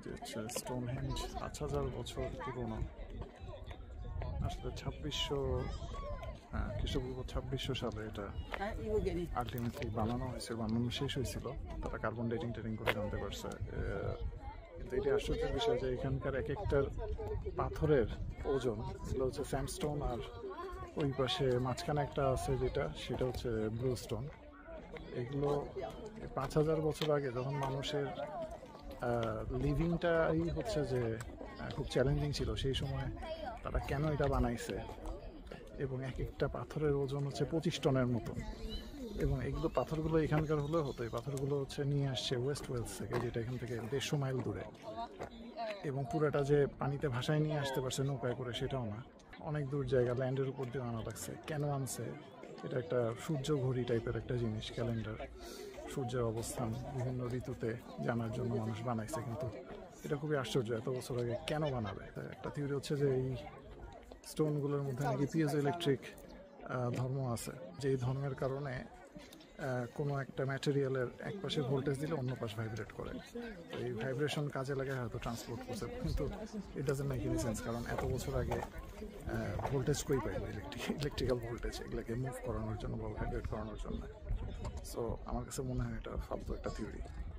যে হচ্ছে স্টোনহেঞ্জ ৫,০০০ বছর পুরনো। আসলে ২৬০০ খ্রিস্টপূর্ব ২৬০০ সালে এটা আলটিমেটলি বানানো হয়েছে, বানানো শেষ হয়েছিল। তারা কার্বন ডেটিং করে জানতে পারছে। কিন্তু এটি আশ্চর্যের বিষয় যে এখানকার এক একটার পাথরের ওজন এগুলো হচ্ছে স্যান্ডস্টোন, আর ওই পাশে মাঝখানে একটা আছে সেটা হচ্ছে ব্লু স্টোন। এগুলো ৫,০০০ বছর আগে যখন মানুষের লিভিংটাই হচ্ছে যে খুব চ্যালেঞ্জিং ছিল, সেই সময় তারা কেন এটা বানাইছে। এবং এক একটা পাথরের ওজন হচ্ছে ২৫ টনের মতন। এবং এগুলো পাথরগুলো এখানকার হলেও হতো, এই পাথরগুলো হচ্ছে নিয়ে আসছে ওয়েস্ট ওয়েলস থেকে, যেটা এখান থেকে ১৫০ মাইল দূরে। এবং পুরাটা যে পানিতে ভাসায় নিয়ে আসতে পারছে নৌকায় করে সেটাও না, অনেক দূর জায়গা ল্যান্ডের উপর দিয়ে আনা লাগছে। কেন আনছে? এটা একটা সূর্য ঘড়ি টাইপের একটা জিনিস, ক্যালেন্ডার। সূর্যের অবস্থান বিভিন্ন ঋতুতে জানার জন্য মানুষ বানাইছে। কিন্তু এটা খুবই আশ্চর্য, এত বছর আগে কেন বানাবে? একটা থিওরি হচ্ছে যে এই স্টোনগুলোর মধ্যে নাকি পিয়েজো ইলেকট্রিক ধর্ম আছে, যে এই ধর্মের কারণে কোনো একটা ম্যাটেরিয়ালের এক পাশে ভোল্টেজ দিলে অন্য পাশ ভাইব্রেট করে। তো এই ভাইব্রেশন কাজে লাগে হয়তো ট্রান্সপোর্ট করছে, কিন্তু it doesn't make any sense, কারণ এত বছর আগে ভোল্টেজ কই পাইবে? ইলেকট্রিক্যাল ভোল্টেজ এগুলোকে মুভ করানোর জন্য বা ভাইব্রেট করানোর জন্য। সো আমার কাছে মনে হয় এটা ফালতু একটা থিওরি।